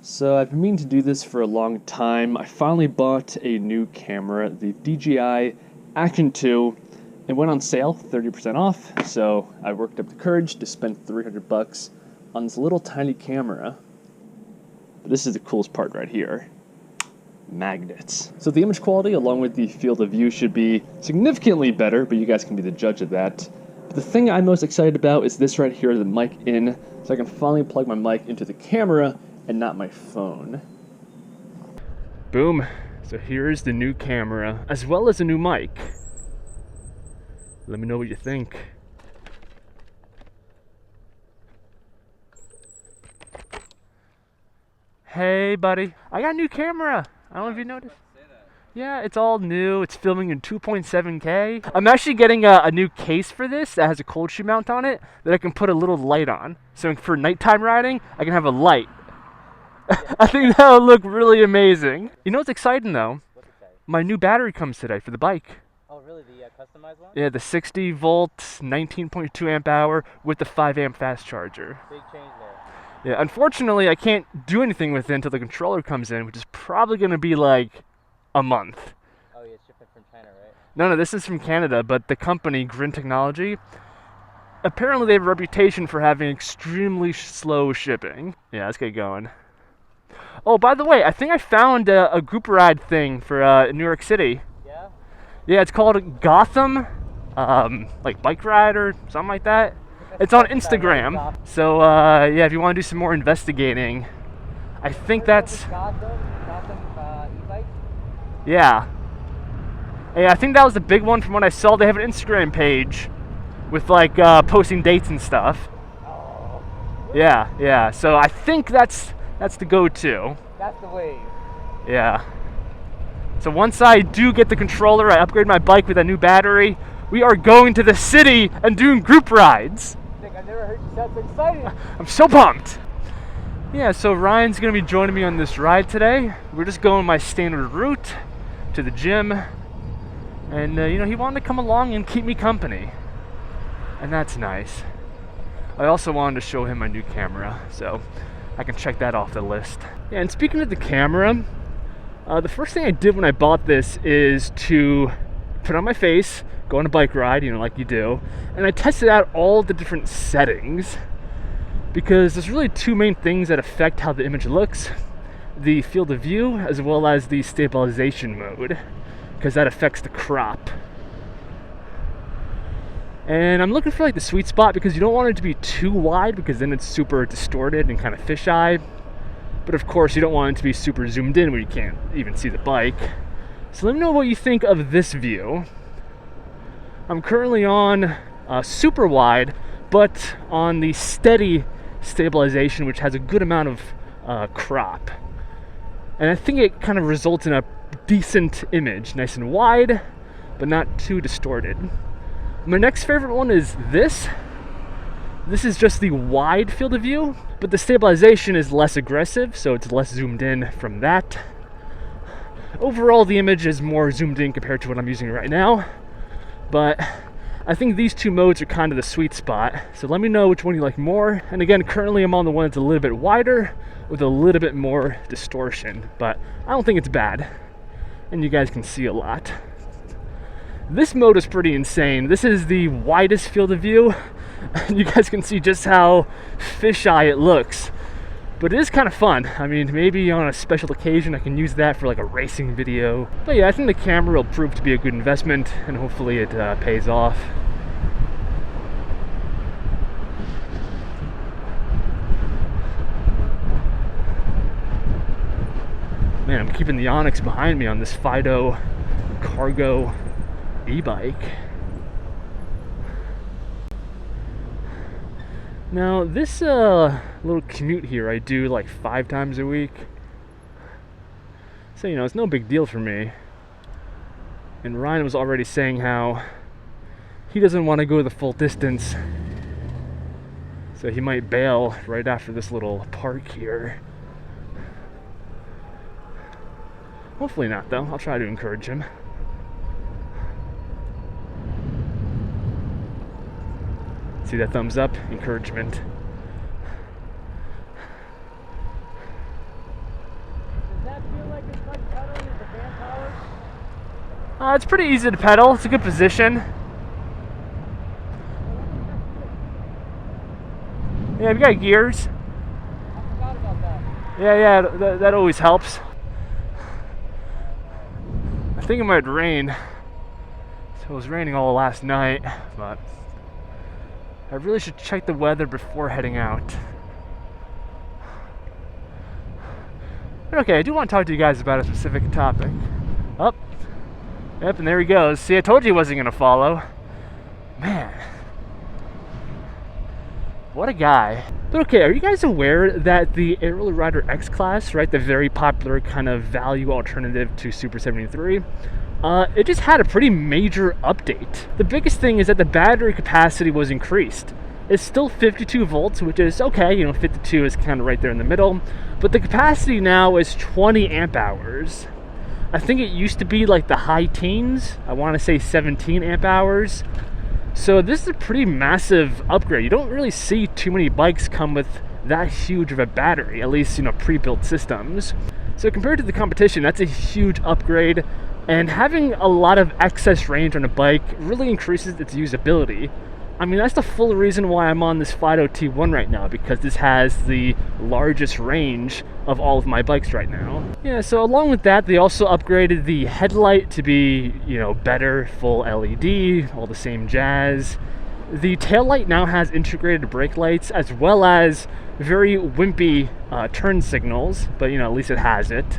So I've been meaning to do this for a long time. I finally bought a new camera, the DJI Action 2. It went on sale, 30% off, so I worked up the courage to spend $300 on this little tiny camera. But this is the coolest part right here. Magnets. So the image quality along with the field of view should be significantly better, but you guys can be the judge of that. But the thing I'm most excited about is this right here, the mic in, so I can finally plug my mic into the camera and not my phone. Boom. So here's the new camera, as well as a new mic. Let me know what you think. Hey buddy, I got a new camera. I don't know if you noticed. Yeah, it's all new. It's filming in 2.7K. I'm actually getting a new case for this that has a cold shoe mount on it that I can put a little light on. So for nighttime riding, I can have a light. I think that would look really amazing. You know what's exciting though? What's exciting? My new battery comes today for the bike. Oh really, the customized one? Yeah, the 60 volt, 19.2 amp hour with the 5 amp fast charger. Big change there. Yeah, unfortunately I can't do anything with it until the controller comes in, which is probably going to be like a month. Oh yeah, it's shipping from China, right? No, this is from Canada, but the company, Grin Technology, apparently they have a reputation for having extremely slow shipping. Yeah, let's get going. Oh, by the way, I think I found a group ride thing for New York City. Yeah? Yeah, it's called Gotham, like bike ride or something like that. It's on Instagram. So, yeah, if you want to do some more investigating, I think that's... Gotham eBikes? Yeah. Hey, I think that was the big one from what I saw. They have an Instagram page with, like, posting dates and stuff. Oh. Yeah. So I think that's the go-to. That's the wave. Yeah. So once I do get the controller, I upgrade my bike with a new battery, we are going to the city and doing group rides. I've never heard you sound so excited. I'm so pumped. Yeah, so Ryan's going to be joining me on this ride today. We're just going my standard route to the gym. And, you know, he wanted to come along and keep me company. And that's nice. I also wanted to show him my new camera, so I can check that off the list. Yeah, and speaking of the camera, the first thing I did when I bought this is to put on my face, go on a bike ride, you know, like you do, and I tested out all the different settings because there's really two main things that affect how the image looks: the field of view as well as the stabilization mode, because that affects the crop. And I'm looking for like the sweet spot because you don't want it to be too wide because then it's super distorted and kind of fisheye. But of course you don't want it to be super zoomed in where you can't even see the bike. So let me know what you think of this view. I'm currently on super wide, but on the steady stabilization, which has a good amount of crop. And I think it kind of results in a decent image, nice and wide, but not too distorted. My next favorite one is this. This is just the wide field of view, but the stabilization is less aggressive, so it's less zoomed in from that. Overall, the image is more zoomed in compared to what I'm using right now, but I think these two modes are kind of the sweet spot, so let me know which one you like more. And again, currently I'm on the one that's a little bit wider with a little bit more distortion, but I don't think it's bad, and you guys can see a lot. This mode is pretty insane. This is the widest field of view. You guys can see just how fisheye it looks. But it is kind of fun. I mean, maybe on a special occasion I can use that for like a racing video. But yeah, I think the camera will prove to be a good investment and hopefully it pays off. Man, I'm keeping the Onyx behind me on this Fido cargo e-bike. Now this little commute here I do like 5 times a week, so you know it's no big deal for me. And Ryan was already saying how he doesn't want to go the full distance, so he might bail right after this little park here. Hopefully not though, I'll try to encourage him. See that thumbs up? Encouragement. It's pretty easy to pedal. It's a good position. Yeah, we got gears. I forgot about that. Yeah, that always helps. I think it might rain. So it was raining all last night, but I really should check the weather before heading out. But okay, I do want to talk to you guys about a specific topic. Up. Yep, and there he goes. See, I told you he wasn't going to follow. Man. What a guy. But okay, are you guys aware that the Ariel Rider X Class, right, the very popular kind of value alternative to Super 73, it just had a pretty major update. The biggest thing is that the battery capacity was increased. It's still 52 volts, which is okay, you know, 52 is kind of right there in the middle, but the capacity now is 20 amp hours. I think it used to be like the high teens. I want to say 17 amp hours. So this is a pretty massive upgrade. You don't really see too many bikes come with that huge of a battery, at least, you know, pre-built systems. So compared to the competition, that's a huge upgrade, and having a lot of excess range on a bike really increases its usability. I mean, that's the full reason why I'm on this Fido T1 right now, because this has the largest range of all of my bikes right now. Yeah, so along with that, they also upgraded the headlight to be, you know, better, full LED, all the same jazz. The taillight now has integrated brake lights as well as very wimpy turn signals, but you know, at least it has it.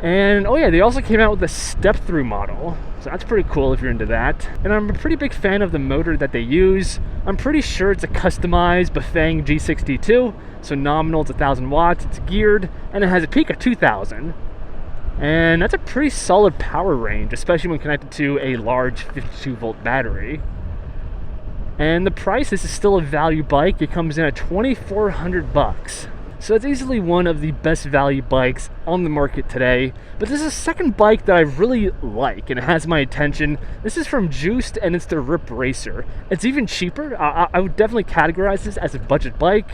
And oh yeah, they also came out with a step-through model, so that's pretty cool if you're into that. And I'm a pretty big fan of the motor that they use. I'm pretty sure it's a customized Bafang G62, so nominal it's 1,000 watts, it's geared, and it has a peak of 2,000. And that's a pretty solid power range, especially when connected to a large 52 volt battery. And the price, this is still a value bike. It comes in at $2,400. So it's easily one of the best value bikes on the market today. But this is a second bike that I really like and it has my attention. This is from Juiced and it's the ripracer. It's even cheaper. I would definitely categorize this as a budget bike.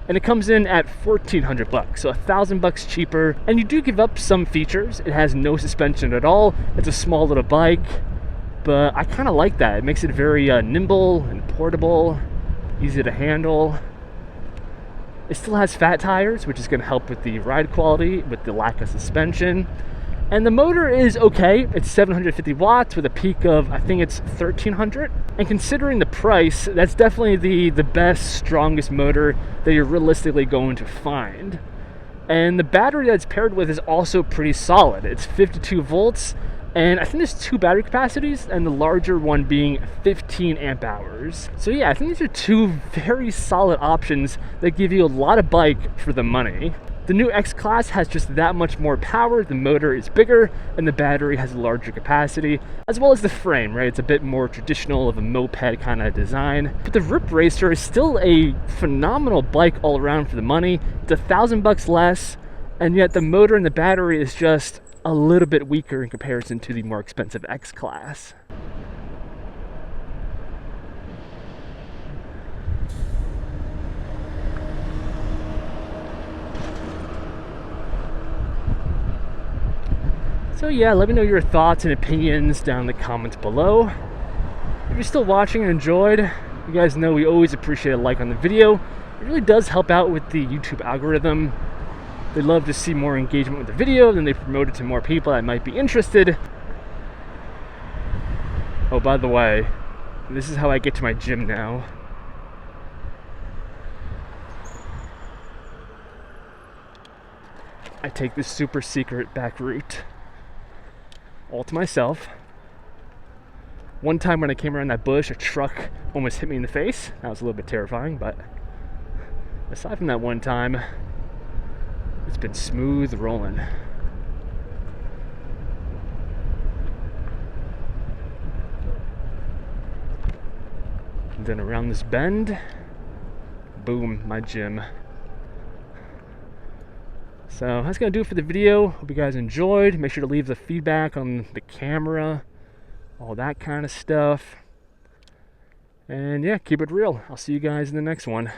And it comes in at $1,400, so $1,000 cheaper. And you do give up some features. It has no suspension at all. It's a small little bike, but I kind of like that. It makes it very nimble and portable, easy to handle. It still has fat tires, which is going to help with the ride quality, with the lack of suspension. And the motor is okay. It's 750 watts with a peak of, I think it's 1,300. And considering the price, that's definitely the best, strongest motor that you're realistically going to find. And the battery that's paired with is also pretty solid. It's 52 volts. And I think there's two battery capacities, and the larger one being 15 amp hours. So yeah, I think these are two very solid options that give you a lot of bike for the money. The new X Class has just that much more power, the motor is bigger, and the battery has a larger capacity, as well as the frame, right? It's a bit more traditional of a moped kind of design. But the ripracer is still a phenomenal bike all around for the money. It's $1,000 less, and yet the motor and the battery is just a little bit weaker in comparison to the more expensive X Class. So yeah, let me know your thoughts and opinions down in the comments below. If you're still watching and enjoyed, you guys know we always appreciate a like on the video. It really does help out with the YouTube algorithm. They love to see more engagement with the video, then they promote it to more people that might be interested. Oh, by the way, this is how I get to my gym now. I take this super secret back route all to myself. One time when I came around that bush, a truck almost hit me in the face. That was a little bit terrifying, but aside from that one time, it's been smooth rolling. And then around this bend, boom, my gym. So that's gonna do it for the video. Hope you guys enjoyed. Make sure to leave the feedback on the camera, all that kind of stuff. And yeah, keep it real. I'll see you guys in the next one.